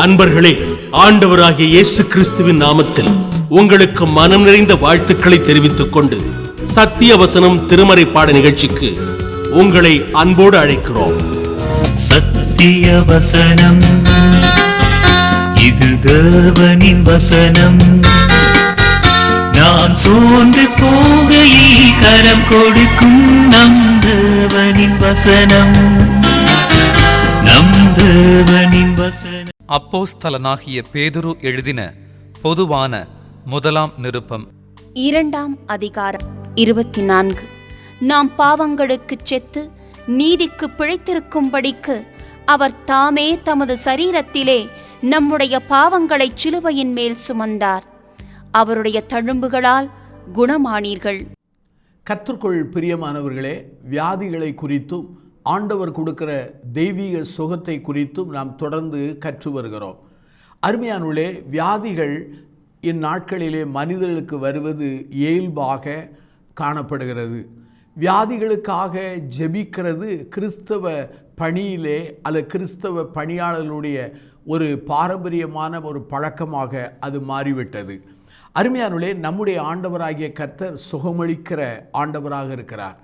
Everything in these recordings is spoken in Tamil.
அன்பர்களே, ஆண்டவராகிய இயேசு கிறிஸ்துவின் நாமத்தில் உங்களுக்கு மனம் நிறைந்த வாழ்த்துக்களை தெரிவித்துக் கொண்டு சத்திய வசனம் திருமறை பாட நிகழ்ச்சிக்கு உங்களை அன்போடு அழைக்கிறோம். சத்திய வசனம், இது தேவனின் வசனம். நாம் சோர்ந்து போகையில் கரம் கொடுக்கும் நம் தேவனின் வசனம், நம் தேவனின் வசனம். அப்போஸ்தலனாகிய பேதுரு எழுதின பொதுவான முதலாம் நிருபம், 2ஆம் அதிகாரம் 24. நாம் பாவங்களுக்குச் செத்து நீதிக்கு பிழைத்திருக்கும்படிக்கு அவர் தாமே தமது சரீரத்திலே நம்முடைய பாவங்களை சிலுவையின் மேல் சுமந்தார். அவருடைய தழும்புகளால் குணமானீர்கள். கர்த்தருக்குள் பிரியமானவர்களே, வியாதிகளை குறித்தும் ஆண்டவர் கொடுக்கிற தெய்வீக சுகத்தை குறித்தும் நாம் தொடர்ந்து கற்று வருகிறோம். அருமையானவர்களே, வியாதிகள் இந்நாட்களிலே மனிதர்களுக்கு வருவது இயல்பாக காணப்படுகிறது. வியாதிகளுக்காக ஜெபிக்கிறது கிறிஸ்தவ பணியிலே அல்லது கிறிஸ்தவ பணியாளர்களுடைய ஒரு பாரம்பரியமான ஒரு பழக்கமாக அது மாறிவிட்டது. அருமையானவர்களே, நம்முடைய ஆண்டவராகிய கர்த்தர் சுகமளிக்கிற ஆண்டவராக இருக்கிறார்.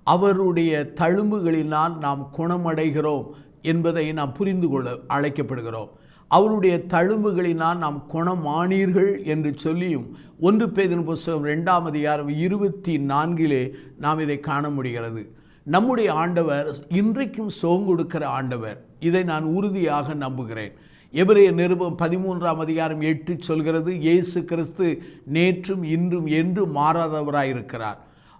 அவருடைய தழும்புகளினால் நாம் குணமடைகிறோம் என்பதை நாம் புரிந்து கொள்ள அழைக்கப்படுகிறோம். அவருடைய தழும்புகளினால் நாம் குணமானீர்கள் என்று சொல்லியும் 1 பேதுரு புத்தகம் 2ஆம் அதிகாரம் 24 நாம் இதை காண முடிகிறது. நம்முடைய ஆண்டவர் இன்றைக்கும் சுகம் கொடுக்கிற ஆண்டவர். இதை நான் உறுதியாக நம்புகிறேன். எபிரேயர் நிருபம் 13ஆம் அதிகாரம் 8 சொல்கிறது, இயேசு கிறிஸ்து நேற்றும் இன்றும் என்றும் மாறாதவராயிருக்கிறார்.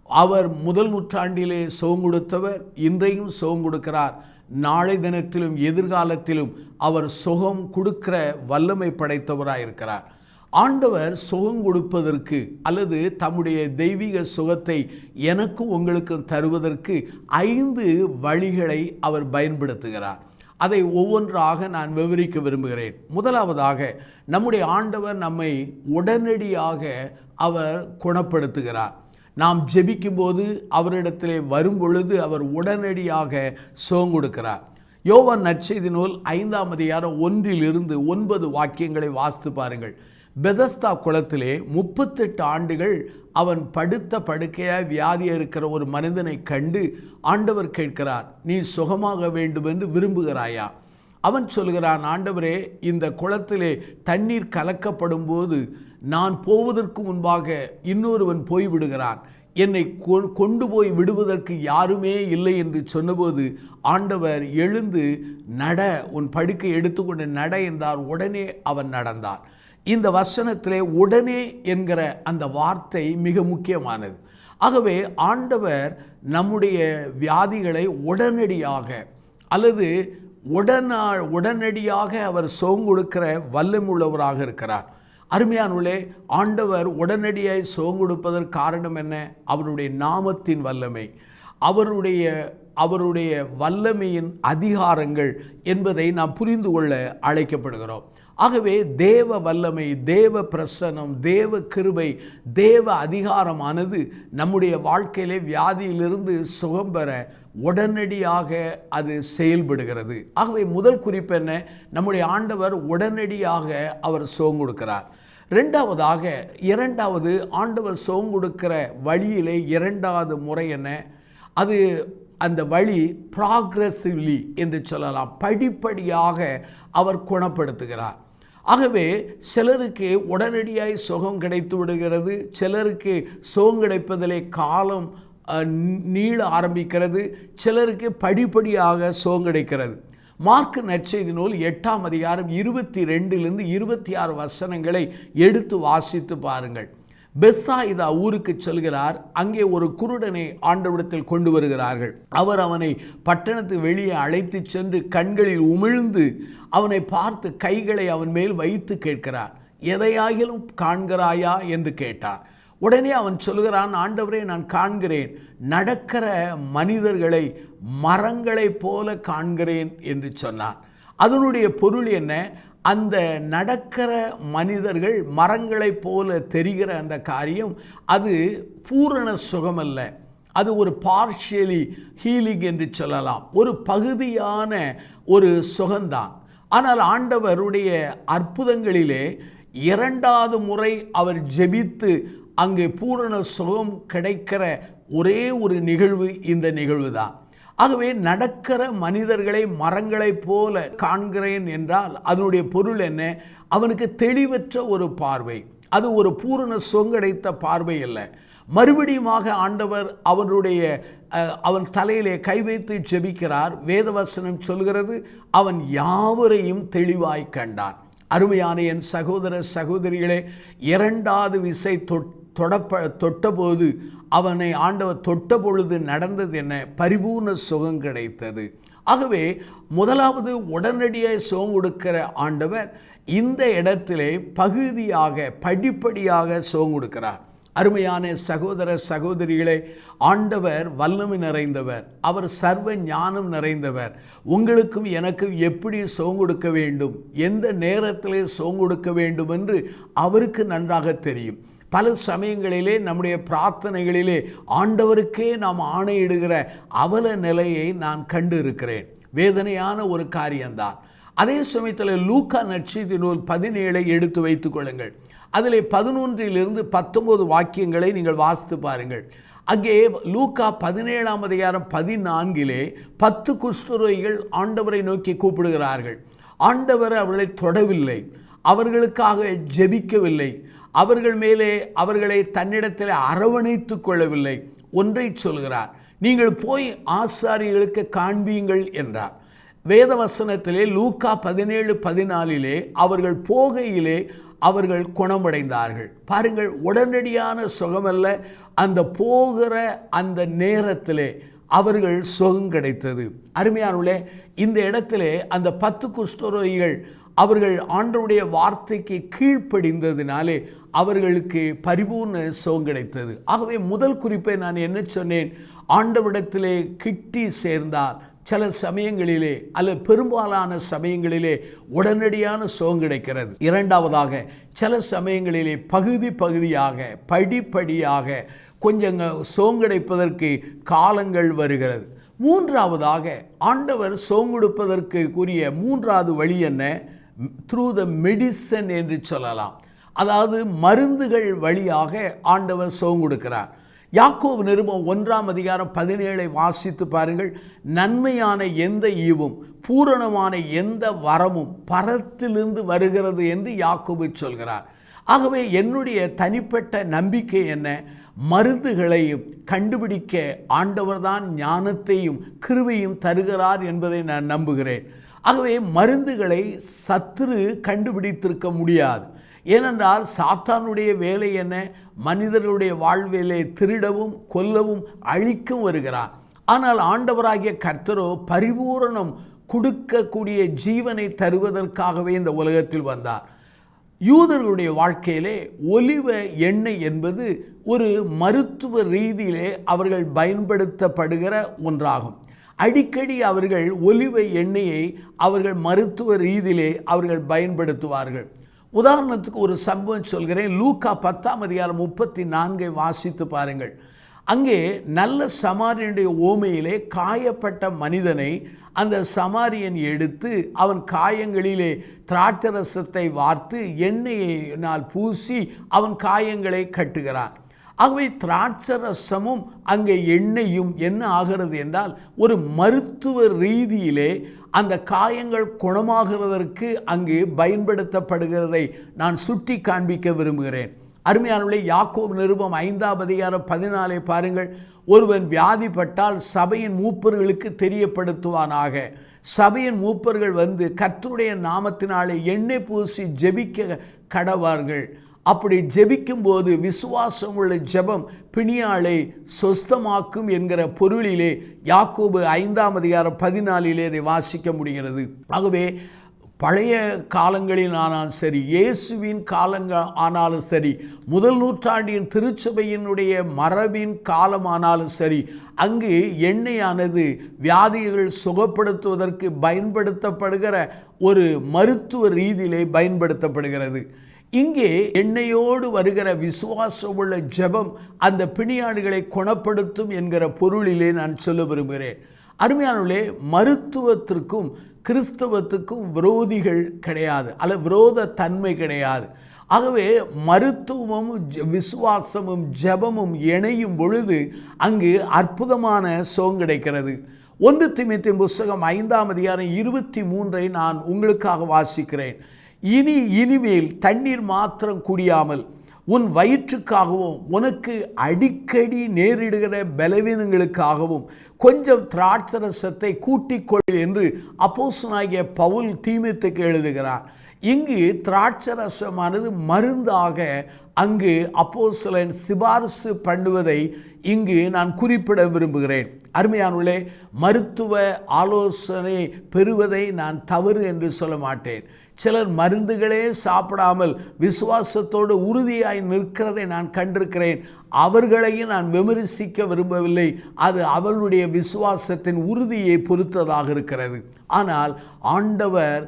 அவர் முதல் நூற்றாண்டிலே சுகம் கொடுத்தவர், இன்றையும் சுகம் கொடுக்கிறார். நாளை தினத்திலும் எதிர்காலத்திலும் அவர் சுகம் கொடுக்கிற வல்லமை படைத்தவராயிருக்கிறார். ஆண்டவர் சுகம் கொடுப்பதற்கு அல்லது தம்முடைய தெய்வீக சுகத்தை எனக்கும் உங்களுக்கும் தருவதற்கு 5 வழிகளை அவர் பயன்படுத்துகிறார். அதை ஒவ்வொன்றாக நான் விவரிக்க விரும்புகிறேன். முதலாவதாக, நம்முடைய ஆண்டவர் நம்மை உடனடியாக அவர் குணப்படுத்துகிறார். நாம் ஜெபிக்கும்போது அவரிடத்திலே வரும் பொழுது அவர் உடனடியாக சுகம் கொடுக்கிறார். யோவான் நற்செய்தி நூல் 5ஆம் அதிகாரம் 1 - 9 வாக்கியங்களை வாசித்து பாருங்கள். பெதஸ்தா குளத்திலே 38 ஆண்டுகள் அவன் படுத்த படுக்கையாய் வியாதியாக இருக்கிற ஒரு மனிதனை கண்டு ஆண்டவர் கேட்கிறார், நீ சுகமாக வேண்டும் என்று விரும்புகிறாயா? அவன் சொல்கிறான், ஆண்டவரே, இந்த குளத்திலே தண்ணீர் கலக்கப்படும் போது நான் போவதற்கு முன்பாக இன்னொருவன் போய்விடுகிறான், என்னை கொண்டு போய் விடுவதற்கு யாருமே இல்லை என்று சொன்னபோது ஆண்டவர் எழுந்து நட, உன் படுக்கை எடுத்துக்கொண்டு நட என்றார். உடனே அவன் நடந்தான். இந்த வசனத்திலே உடனே என்கிற அந்த வார்த்தை மிக முக்கியமானது. ஆகவே ஆண்டவர் நம்முடைய வியாதிகளை உடனடியாக அல்லது உடனடியாக அவர் சுகம் கொடுக்கிற வல்லமுள்ளவராக இருக்கிறார். அருமையானவர்களே, ஆண்டவர் உடனடியாய் சுகம் கொடுப்பதற்கு காரணம் என்ன? அவருடைய நாமத்தின் வல்லமை, அவருடைய வல்லமையின் அதிகாரங்கள் என்பதை நாம் புரிந்து கொள்ள அழைக்கப்படுகிறோம். ஆகவே தேவ வல்லமை, தேவ பிரசன்னம், தேவ கிருபை, தேவ அதிகாரமானது நம்முடைய வாழ்க்கையிலே வியாதியிலிருந்து சுகம் பெற உடனடியாக அது செயல்படுகிறது. ஆகவே முதல் குறிப்பு என்ன? நம்முடைய ஆண்டவர் உடனடியாக அவர் சுகம் கொடுக்கிறார். இரண்டாவது ஆண்டவர் சுகம் கொடுக்கிற வழியிலே 2வது முறை என்ன? அது அந்த வழி ப்ராக்ரெசிவ்லி என்று சொல்லலாம், படிப்படியாக அவர் குணப்படுத்துகிறார். ஆகவே சிலருக்கு உடனடியாய் சுகம் கிடைத்து விடுகிறது, சிலருக்கு சுகம் கிடைப்பதிலே காலம் நீள ஆரம்பிக்கிறது, சிலருக்கு படிப்படியாக சுகம் கிடைக்கிறது. மார்க்கு நற்செய்தி நூல் 8ஆம் அதிகாரம் 22 - 26 வசனங்களை எடுத்து வாசித்து பாருங்கள். பெத்சாயிதா ஊருக்கு செல்கிறார். அங்கே ஒரு குருடனை ஆண்டவரிடத்தில் கொண்டு வருகிறார்கள். அவர் அவனை பட்டணத்து வெளியே அழைத்து சென்று கண்களில் உமிழ்ந்து அவனை பார்த்து கைகளை அவன் மேல் வைத்து கேட்கிறார், எதையாகிலும் காண்கிறாயா என்று கேட்டார். உடனே அவன் சொல்கிறான், ஆண்டவரே, நான் காண்கிறேன், நடக்கிற மனிதர்களை மரங்களைப் போல காண்கிறேன் என்று சொன்னான். அதனுடைய பொருள் என்ன? அந்த நடக்கிற மனிதர்கள் மரங்களைப் போல தெரிகிற அந்த காரியம் அது பூரண சுகம் அல்ல, அது ஒரு பார்ஷியலி ஹீலிங் என்று சொல்லலாம், ஒரு பகுதியான ஒரு சுகம்தான். ஆனால் ஆண்டவருடைய அற்புதங்களிலே இரண்டாவது முறை அவர் ஜெபித்து அங்கே பூரண சுகம் கிடைக்கிற ஒரே ஒரு நிகழ்வு இந்த நிகழ்வு தான். ஆகவே நடக்கிற மனிதர்களை மரங்களைப் போல காண்கிறேன் என்றால் அதனுடைய பொருள் என்ன? அவனுக்கு தெளிவற்ற ஒரு பார்வை, அது ஒரு பூரண சுகம் கிடைத்த பார்வை அல்ல. மறுபடியுமாக ஆண்டவர் அவன் தலையிலே கை வைத்து ஜெபிக்கிறார். வேதவசனம் சொல்கிறது, அவன் யாவரையும் தெளிவாய் கண்டான். அருமையான என் சகோதர சகோதரிகளே, இரண்டாவது விசை தொட்டபோது அவனை ஆண்டவர் தொட்ட பொழுது நடந்தது என்ன? பரிபூர்ண சுகம் கிடைத்தது. ஆகவே முதலாவது உடனடியாக சுகம் கொடுக்கிற ஆண்டவர் இந்த இடத்திலே பகுதியாக படிப்படியாக சுகம் கொடுக்கிறார். அருமையான சகோதர சகோதரிகளே, ஆண்டவர் வல்லமை நிறைந்தவர், அவர் சர்வ ஞானம் நிறைந்தவர். உங்களுக்கும் எனக்கும் எப்படி சுகம் கொடுக்க வேண்டும், எந்த நேரத்திலே சுகம் கொடுக்க வேண்டும் என்று அவருக்கு நன்றாக தெரியும். பல சமயங்களிலே நம்முடைய பிரார்த்தனைகளிலே ஆண்டவருக்கே நாம் ஆணையிடுகிற அவல நிலையை நான் கண்டு இருக்கிறேன். வேதனையான ஒரு காரியம்தான். அதே சமயத்தில் லூக்கா நற்செய்தி நூல் 17 எடுத்து வைத்துக் கொள்ளுங்கள். அதில் 11 - 19 வாக்கியங்களை நீங்கள் வாசித்து பாருங்கள். அங்கே லூக்கா 17 10 குஷ்டரோகிகள் ஆண்டவரை நோக்கி கூப்பிடுகிறார்கள். ஆண்டவர் அவர்களை தொடவில்லை, அவர்களுக்காக ஜெபிக்கவில்லை, அவர்கள் மேலே அவர்களை தன்னிடத்தில் அரவணைத்து கொள்ளவில்லை. ஒன்றை சொல்கிறார், நீங்கள் போய் ஆசாரியர்களுக்கு காண்பீங்கள் என்றார். வேதவசனத்திலே லூக்கா 17:14 அவர்கள் போகையிலே அவர்கள் குணமடைந்தார்கள். பாருங்கள், உடனடியான சுகமல்ல, அந்த போகிற அந்த நேரத்திலே அவர்கள் சுகம் கிடைத்தது. அருமையானவர்களே, இந்த இடத்திலே அந்த 10 குஷ்டரோகிகள் அவர்கள் ஆண்டவருடைய வார்த்தைக்கு கீழ்ப்படிந்ததினாலே அவர்களுக்கு பரிபூர்ண சுகம் கிடைத்தது. ஆகவே முதல் குறிப்பை நான் என்ன சொன்னேன்? ஆண்டவரிடத்திலே கிட்டி சேர்ந்தால் சில சமயங்களிலே அல்லது பெரும்பாலான சமயங்களிலே உடனடியான சுகம் கிடைக்கிறது. இரண்டாவதாக, சில சமயங்களிலே பகுதியாக படிப்படியாக கொஞ்சம் சுகம் கிடைப்பதற்கு காலங்கள் வருகிறது. மூன்றாவதாக, ஆண்டவர் சுகம் கொடுப்பதற்கு கூறிய மூன்றாவது வழி என்ன? த்ரூ த மெடிசன் என்று சொல்லலாம். அதாவது மருந்துகள் வழியாக ஆண்டவர் சுகம் கொடுக்கிறார். யாக்கோபு நிருபம் 1:17 வாசித்து பாருங்கள். நன்மையான எந்த ஈவும் பூரணமான எந்த வரமும் பரத்திலிருந்து வருகிறது என்று யாக்கோபு சொல்கிறார். ஆகவே என்னுடைய தனிப்பட்ட நம்பிக்கை என்ன? மருந்துகளை கண்டுபிடிக்க ஆண்டவர்தான் ஞானத்தையும் கிருபையும் தருகிறார் என்பதை நான் நம்புகிறேன். ஆகவே மருந்துகளை சத்துரு கண்டுபிடித்திருக்க முடியாது. ஏனென்றால் சாத்தானுடைய வேலை என்ன? மனிதர்களுடைய வாழ்விலே திருடவும் கொல்லவும் அழிக்கவும் வருகிறார். ஆனால் ஆண்டவராகிய கர்த்தரோ பரிபூரணம் கொடுக்கக்கூடிய ஜீவனை தருவதற்காகவே இந்த உலகத்தில் வந்தார். யூதர்களுடைய வாழ்க்கையிலே ஒலிவ எண்ணெய் என்பது ஒரு மருத்துவ ரீதியிலே அவர்கள் பயன்படுத்தப்படுகிற ஒன்றாகும். அடிக்கடி அவர்கள் ஒலிவ எண்ணெயை அவர்கள் மருத்துவ ரீதியிலே அவர்கள் பயன்படுத்துவார்கள். உதாரணத்துக்கு ஒரு சம்பவம் சொல்கிறேன். லூக்கா 10:34 வாசித்து பாருங்கள். அங்கே நல்ல சமாரியனுடைய ஓமையிலே காயப்பட்ட மனிதனை அந்த சமாரியன் எடுத்து அவன் காயங்களிலே திராட்சரசத்தை வார்த்து எண்ணெயினால் பூசி அவன் காயங்களை கட்டுகிறான். ஆகவே திராட்சரசமும் அங்கே எண்ணெயும் என்ன ஆகிறது என்றால் ஒரு மருத்துவ ரீதியிலே அந்த காயங்கள் குணமாகிறதற்கு அங்கு பயன்படுத்தப்படுகிறதை நான் சுட்டி காண்பிக்க விரும்புகிறேன். அருமையானவர்களே, யாக்கோபு நிருபம் 5:14 பாருங்கள். ஒருவன் வியாதிப்பட்டால் சபையின் மூப்பர்களுக்கு தெரியப்படுத்துவானாக. சபையின் மூப்பர்கள் வந்து கர்த்தருடைய நாமத்தினாலே எண்ணெய் பூசி ஜெபிக்க கடவார்கள். அப்படி ஜெபிக்கும் போது விசுவாசம் உள்ள ஜெபம் பிணியாளை சொஸ்தமாக்கும் என்கிற பொருளிலே யாக்கோபு 5:14 இதை வாசிக்க முடிகிறது. ஆகவே பழைய காலங்களில் ஆனாலும் சரி, இயேசுவின் காலங்கள் ஆனாலும் சரி, முதல் நூற்றாண்டின் திருச்சபையினுடைய மரபின் காலமானாலும் சரி, அங்கு எண்ணெயானது வியாதிகள் சுகப்படுத்துவதற்கு பயன்படுத்தப்படுகிற ஒரு மருத்துவ ரீதியிலே பயன்படுத்தப்படுகிறது. இங்கே எண்ணெயோடு வருகிற விசுவாசமுள்ள ஜெபம் அந்த பிணியாடுகளை குணப்படுத்தும் என்கிற பொருளிலே நான் சொல்ல விரும்புகிறேன். அருமையானவர்களே, மருத்துவத்திற்கும் கிறிஸ்தவத்துக்கும் விரோதிகள் கிடையாது, அல்ல விரோத தன்மை கிடையாது. ஆகவே மருத்துவமும் விசுவாசமும் ஜெபமும் இணையும் பொழுது அங்கு அற்புதமான சுகம் கிடைக்கிறது. 1 தீமோத்தேயுவின் புஸ்தகம் 5ஆம் அதிகாரம் 23 நான் உங்களுக்காக வாசிக்கிறேன். இனிமேல் தண்ணீர் மாத்திரம் குடியாமல் உன் வயிற்றுக்காகவும் உனக்கு அடிக்கடி நேரிடுகிற பலவீனங்களுக்காகவும் கொஞ்சம் திராட்சரசத்தை கூட்டிக்கொள் என்று அப்போஸ்தலனாகிய பவுல் தீமோத்தேயுவுக்கு எழுதுகிறார். இங்கு திராட்சரசமானது மருந்தாக அங்கு அப்போஸ்தலன் சிபாரிசு பண்ணுவதை இங்கு நான் குறிப்பிட விரும்புகிறேன். அருமையானவர்களே, மருத்துவ ஆலோசனை பெறுவதை நான் தவறு என்று சொல்ல மாட்டேன். சிலர் மருந்துகளே சாப்பிடாமல் விசுவாசத்தோடு உறுதியாய் நிற்கிறதை நான் கண்டிருக்கிறேன். அவர்களையும் நான் விமர்சிக்க விரும்பவில்லை. அது அவர்களுடைய விசுவாசத்தின் உறுதியை பொறுத்ததாக இருக்கிறது. ஆனால் ஆண்டவர்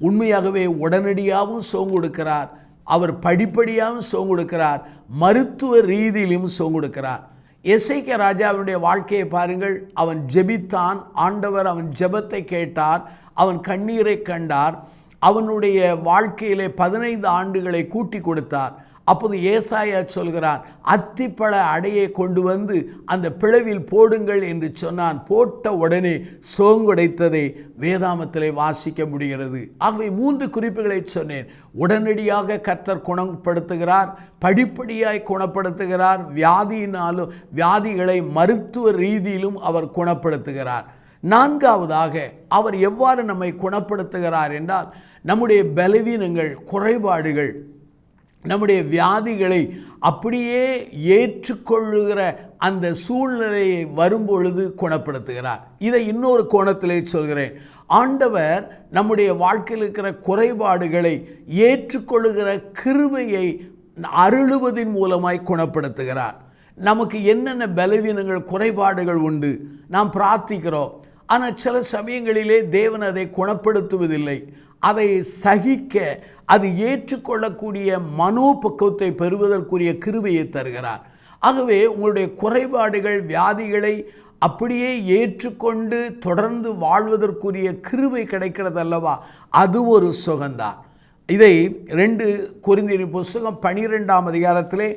உண்மையாகவே உடனடியாகவும் சுகம் கொடுக்கிறார், அவர் படிப்படியாகவும் சுகம் கொடுக்கிறார், மருத்துவ ரீதியிலும் சுகம் கொடுக்கிறார். எசேக்கியா ராஜாவுடைய வாழ்க்கையை பாருங்கள். அவன் ஜெபித்தான், ஆண்டவர் அவன் ஜெபத்தை கேட்டார், அவன் கண்ணீரை கண்டார், அவனுடைய வாழ்க்கையிலே 15 ஆண்டுகளை கூட்டி கொடுத்தார். அப்போது ஏசாயா சொல்கிறான், அத்திப்பழ அடையை கொண்டு வந்து அந்த பிளவில் போடுங்கள் என்று சொன்னான். போட்ட உடனே சோங்குடைத்ததை வேதாமத்திலே வாசிக்க முடிகிறது. ஆகவே 3 குறிப்புகளை சொன்னேன். உடனடியாக கர்த்தர் குணப்படுத்துகிறார், படிப்படியாய் குணப்படுத்துகிறார், வியாதியினாலும் வியாதிகளை மருத்துவ ரீதியிலும் அவர் குணப்படுத்துகிறார். 4வதாக அவர் எவ்வாறு நம்மை குணப்படுத்துகிறார் என்றால், நம்முடைய பலவீனங்கள், குறைபாடுகள், நம்முடைய வியாதிகளை அப்படியே ஏற்றுக்கொள்ளுகிற அந்த சூழ்நிலையை வரும்பொழுது குணப்படுத்துகிறார். இதை இன்னொரு கோணத்திலே சொல்கிறேன். ஆண்டவர் நம்முடைய வாழ்க்கையில் இருக்கிற குறைபாடுகளை ஏற்றுக்கொள்ளுகிற கிருபையை அருளுவதின் மூலமாய் குணப்படுத்துகிறார். நமக்கு என்னென்ன பலவீனங்கள், குறைபாடுகள் உண்டு, நாம் பிரார்த்திக்கிறோம். ஆனால் சில சமயங்களிலே தேவன் அதை குணப்படுத்துவதில்லை. அதை சகிக்க, அது ஏற்றுக்கொள்ளக்கூடிய மனோபக்குவத்தை பெறுவதற்குரிய கிருபையை தருகிறார். ஆகவே உங்களுடைய குறைபாடுகள், வியாதிகளை அப்படியே ஏற்றுக்கொண்டு தொடர்ந்து வாழ்வதற்குரிய கிருபை கிடைக்கிறது அல்லவா, அது ஒரு சுகந்தான். இதை 2 கொரிந்தியர் புஸ்தகம் 12ஆம் அதிகாரத்திலே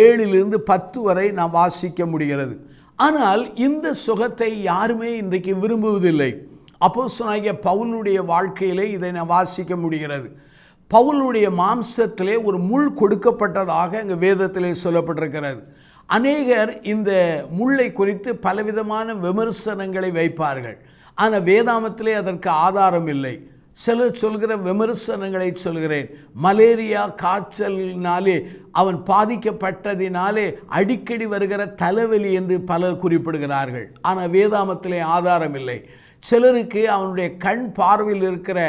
7 - 10 வரை நாம் வாசிக்க முடிகிறது. ஆனால் இந்த சுகத்தை யாருமே இன்றைக்கு விரும்புவதில்லை. அப்போஸ்தலனாகிய பவுலுடைய வாழ்க்கையிலே இதை நான் வாசிக்க முடிகிறது. பவுலுடைய மாம்சத்திலே ஒரு முள் கொடுக்கப்பட்டதாக அங்கே வேதத்திலே சொல்லப்பட்டிருக்கிறது. அநேகர் இந்த முள்ளை குறித்து பலவிதமான விமர்சனங்களை வைப்பார்கள். ஆனால் வேதாமத்திலே அதற்கு ஆதாரம் இல்லை. சிலர் சொல்கிற விமர்சனங்களை சொல்கிறேன். மலேரியா காய்ச்சலினாலே அவன் பாதிக்கப்பட்டதினாலே அடிக்கடி வருகிற தலைவலி என்று பலர் குறிப்பிடுகிறார்கள். ஆனால் வேதாமத்திலே ஆதாரம் இல்லை. சிலருக்கு அவனுடைய கண் பார்வையில் இருக்கிற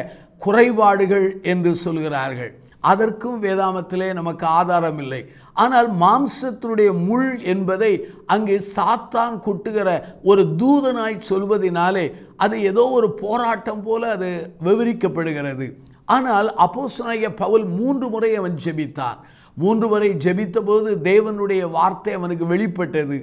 குறைபாடுகள் என்று சொல்கிறார்கள். அதற்கும் வேதாமத்திலே நமக்கு ஆதாரம் இல்லை. ஆனால் மாம்சத்தினுடைய முள் என்பதை அங்கே சாத்தான் குட்டுகிற ஒரு தூதனாய் சொல்வதினாலே அது ஏதோ ஒரு போராட்டம் போல அது விவரிக்கப்படுகிறது. ஆனால் அப்போஸ்தலனாகிய பவுல் 3 முறை அவன் ஜெபித்தான். 3 முறை ஜெபித்த போது தேவனுடைய வார்த்தை அவனுக்கு வெளிப்பட்டது.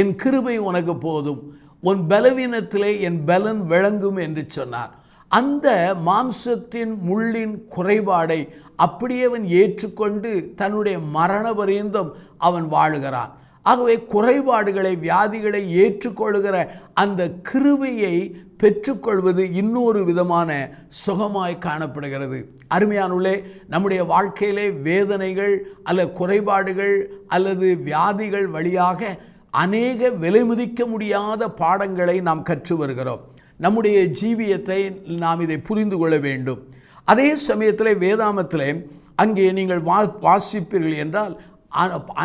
என் கிருபை உனக்கு போதும், உன் பலவீனத்திலே என் பலன் விளங்கும் என்று சொன்னார். அந்த மாம்சத்தின் முள்ளின் குறைபாடை அப்படியே அவன் ஏற்றுக்கொண்டு தன்னுடைய மரண பரியந்தம் அவன் வாழுகிறான். ஆகவே குறைபாடுகளை, வியாதிகளை ஏற்றுக்கொள்கிற அந்த கிருபையை பெற்றுக்கொள்வது இன்னொரு விதமான சுகமாய் காணப்படுகிறது. அருமையானவர்களே, நம்முடைய வாழ்க்கையிலே வேதனைகள் அல்லது குறைபாடுகள் அல்லது வியாதிகள் வழியாக அநேக விலை மதிக்க முடியாத பாடங்களை நாம் கற்று வருகிறோம். நம்முடைய ஜீவியத்தை நாம் இதை புரிந்து கொள்ள வேண்டும். அதே சமயத்தில் வேதாமத்தில் அங்கே நீங்கள் வாசிப்பீர்கள் என்றால்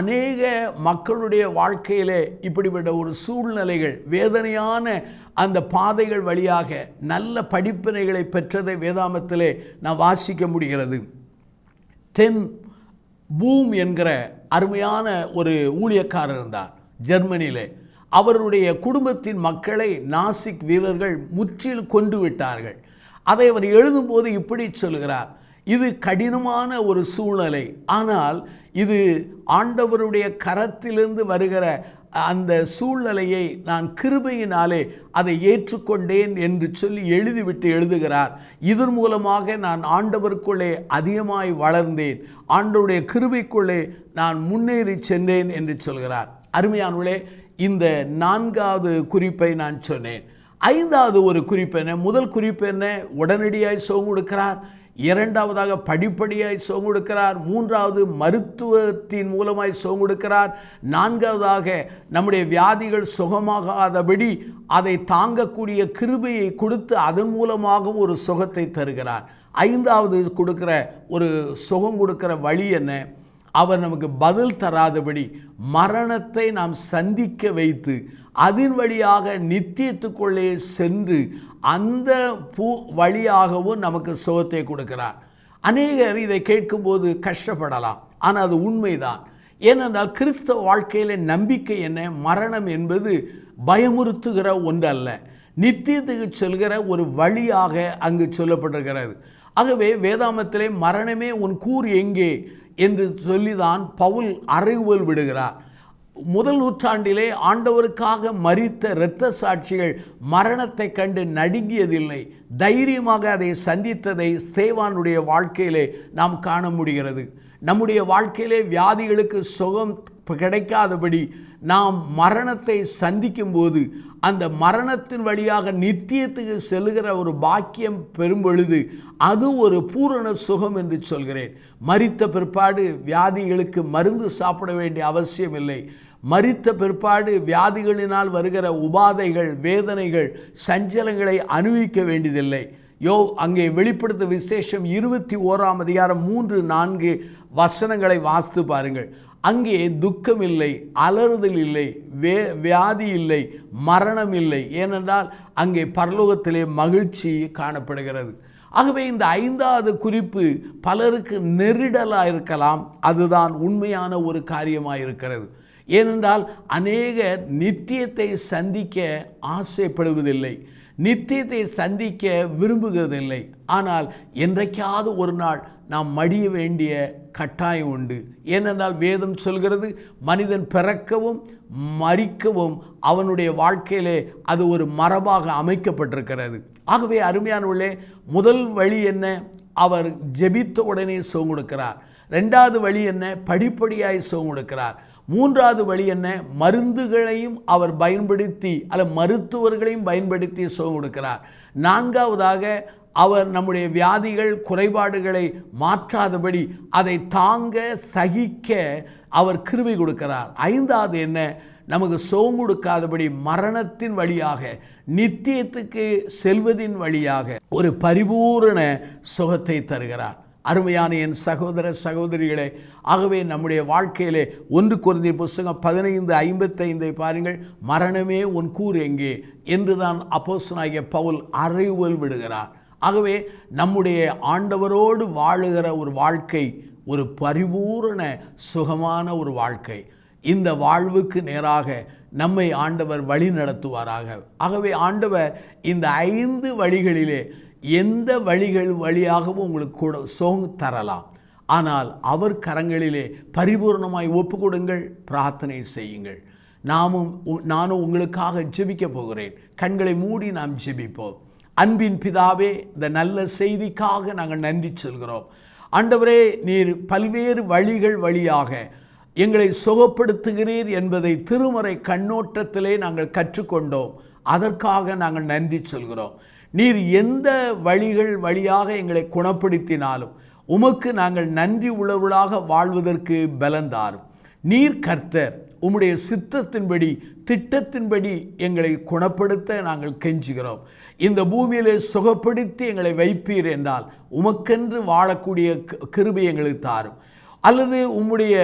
அநேக மக்களுடைய வாழ்க்கையிலே இப்படிப்பட்ட ஒரு சூழ்நிலைகள், வேதனையான அந்த பாதைகள் வழியாக நல்ல படிப்பினைகளை பெற்றதை வேதாமத்திலே நான் வாசிக்க முடிகிறது. தென் பூம் என்கிற அருமையான ஒரு ஊழியக்காரர் இருந்தார் ஜெர்மனியிலே. அவருடைய குடும்பத்தின் மக்களை நாசிக் வீரர்கள் முற்றிலும் கொண்டு விட்டார்கள். அதை அவர் எழுதும்போது இப்படி சொல்கிறார், இது கடினமான ஒரு சூழ்நிலை. ஆனால் இது ஆண்டவருடைய கரத்திலிருந்து வருகிற அந்த சூழ்நிலையை நான் கிருபையினாலே அதை ஏற்றுக்கொண்டேன் என்று சொல்லி எழுதிவிட்டு எழுதுகிறார். இதன் மூலமாக நான் ஆண்டவருக்குள்ளே அதிகமாய் வளர்ந்தேன், ஆண்டவருடைய கிருபைக்குள்ளே நான் முன்னேறி சென்றேன் என்று சொல்கிறார். அருமையானவர்களே, இந்த 4வது குறிப்பை நான் சொன்னேன். 5வது ஒரு குறிப்பு என்ன? முதல் குறிப்பு என்ன? உடனடியாய் சுகம் கொடுக்கிறார். 2வதாக படிப்படியாய் சுகம் கொடுக்கிறார். 3வது மருத்துவத்தின் மூலமாய் சுகம் கொடுக்கிறார். 4வதாக நம்முடைய வியாதிகள் சுகமாகாதபடி அதை தாங்கக்கூடிய கிருபையை கொடுத்து அதன் மூலமாக ஒரு சுகத்தை தருகிறார். 5வது கொடுக்கிற ஒரு சுகம் கொடுக்கிற வழி என்ன? அவர் நமக்கு பதில் தராதபடி மரணத்தை நாம் சந்திக்க வைத்து அதன் வழியாக நித்தியத்துக்குள்ளே சென்று அந்த வழியாகவும் நமக்கு சுகத்தை கொடுக்கிறார். அநேகர் இதை கேட்கும்போது கஷ்டப்படலாம், ஆனால் அது உண்மைதான். ஏனென்றால் கிறிஸ்தவ வாழ்க்கையில் நம்பிக்கை என்ன? மரணம் என்பது பயமுறுத்துகிற ஒன்று அல்ல, நித்தியத்துக்கு செல்கிற ஒரு வழியாக அங்கு சொல்லப்பட்டிருக்கிறது. ஆகவே வேதாமத்திலே மரணமே உன் கூர் எங்கே என்று சொல்லிதான் பவுல் அறைகூவல் விடுகிறார். முதல் நூற்றாண்டிலே ஆண்டவருக்காக மரித்த இரத்த சாட்சிகள் மரணத்தை கண்டு நடுங்கியதில்லை, தைரியமாக அதை சந்தித்ததை ஸ்தேவானுடைய வாழ்க்கையிலே நாம் காண முடிகிறது. நம்முடைய வாழ்க்கையிலே வியாதிகளுக்கு சுகம் கிடைக்காதபடி நாம் மரணத்தை சந்திக்கும் போது அந்த மரணத்தின் வழியாக நித்தியத்துக்கு செல்கிற ஒரு பாக்கியம் பெறும் பொழுது அது ஒரு பூரண சுகம் என்று சொல்கிறேன். மரித்த பிற்பாடு வியாதிகளுக்கு மருந்து சாப்பிட வேண்டிய அவசியம் இல்லை. மரித்த பிற்பாடு வியாதிகளினால் வருகிற உபாதைகள், வேதனைகள், சஞ்சலங்களை அனுபவிக்க வேண்டியதில்லை. அங்கே வெளிப்படுத்த விசேஷம் 21ஆம் அதிகாரம் 3-4 வசனங்களை வாசித்து பாருங்கள். அங்கே துக்கம் இல்லை, அலறுதல் இல்லை, வியாதி இல்லை, மரணம் இல்லை. ஏனென்றால் அங்கே பரலோகத்திலே மகிழ்ச்சி காணப்படுகிறது. ஆகவே இந்த 5வது குறிப்பு பலருக்கு நெருடலாக இருக்கலாம், அதுதான் உண்மையான ஒரு காரியமாக இருக்கிறது. ஏனென்றால் அநேகர் நித்தியத்தை சந்திக்க ஆசைப்படுவதில்லை, நித்தியத்தை சந்திக்க விரும்புகிறதில்லை. ஆனால் என்றைக்காவது ஒரு நாள் நாம் மடிய வேண்டிய கட்டாயம் உண்டு. ஏனென்றால் வேதம் சொல்கிறது, மனிதன் பிறக்கவும் மரிக்கவும் அவனுடைய வாழ்க்கையிலே அது ஒரு மரபாக அமைக்கப்பட்டிருக்கிறது. ஆகவே அருமையானவர்களே, முதல் வழி என்ன? அவர் ஜெபித்த உடனே சுகம் கொடுக்கிறார். 2வது வழி என்ன? படிப்படியாய் சுகம் கொடுக்கிறார். 3வது வழி என்ன? மருந்துகளையும் அவர் பயன்படுத்தி மருத்துவர்களையும் பயன்படுத்தி சுகம் கொடுக்கிறார். 4வதாக அவர் நம்முடைய வியாதிகள், குறைபாடுகளை மாற்றாதபடி அதை தாங்க சகிக்க அவர் கிருபை கொடுக்கிறார். 5வது என்ன? நமக்கு சுகம் கொடுக்காதபடி மரணத்தின் வழியாக நித்தியத்துக்கு செல்வதின் வழியாக ஒரு பரிபூரண சுகத்தை தருகிறார். அருமையான என் சகோதர சகோதரிகளே, ஆகவே நம்முடைய வாழ்க்கையிலே 1 கொரிந்தியர் புத்தகம் 15:55 பாருங்கள். மரணமே உன் கூர் எங்கே என்று தான் அப்போஸ்தலனாகிய பவுல் அறைகூவல் விடுகிறார். ஆகவே நம்முடைய ஆண்டவரோடு வாழுகிற ஒரு வாழ்க்கை ஒரு பரிபூரண சுகமான ஒரு வாழ்க்கை. இந்த வாழ்வுக்கு நேராக நம்மை ஆண்டவர் வழி நடத்துவாராக. ஆகவே ஆண்டவர் இந்த 5 வழிகளிலே எந்த வழிகள் வழியாகவும் உங்களுக்கு கூட சுகம் தரலாம். ஆனால் அவர் கரங்களிலே பரிபூர்ணமாய் ஒப்பு கொடுங்கள், பிரார்த்தனை செய்யுங்கள். நானும் உங்களுக்காக ஜெபிக்க போகிறேன். கண்களை மூடி நாம் ஜெபிப்போம். அன்பின் பிதாவே, இந்த நல்ல செய்திக்காக நாங்கள் நன்றி சொல்கிறோம். ஆண்டவரே, நீர் பல்வேறு வழிகள் வழியாக எங்களை சுகப்படுத்துகிறீர் என்பதை திருமறை கண்ணோட்டத்திலே நாங்கள் கற்றுக்கொண்டோம். அதற்காக நாங்கள் நன்றி சொல்கிறோம். நீர் எந்த வழிகள் வழியாக எங்களை குணப்படுத்தினாலும் உமக்கு நாங்கள் நன்றி உள்ளவர்களாக வாழ்வதற்கு பலந்தாரும். நீர் கர்த்தர், உம்முடைய சித்தத்தின்படி திட்டத்தின்படி எங்களை குணப்படுத்த நாங்கள் கெஞ்சுகிறோம். இந்த பூமியிலே சுகப்படுத்தி எங்களை வைப்பீர் என்றால் உமக்கென்று வாழக்கூடிய கிருபை எங்களுக்கு தாரும். அல்லது உம்முடைய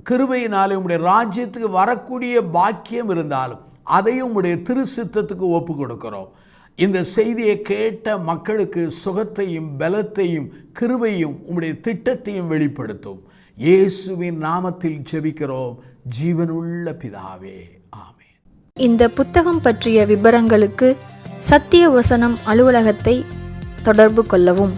கிருபையினாலே உம்முடைய ராஜ்யத்துக்கு வரக்கூடிய பாக்கியம் இருந்தாலும் அதையும் உம்முடைய திரு சித்தத்துக்கு ஒப்பு கொடுக்கிறோம். இந்த செய்தியை கேட்ட மக்களுக்கு சுகத்தையும் பலத்தையும் கிருபையும் உம்முடைய திட்டத்தையும் வெளிப்படுத்தும். இயேசுவின் நாமத்தில் ஜெபிக்கிறோம் ஜீவனுள்ள பிதாவே, ஆமென். இந்த புத்தகம் பற்றிய விபரங்களுக்கு சத்திய வசனம் அலுவலகத்தை தொடர்பு கொள்ளவும்.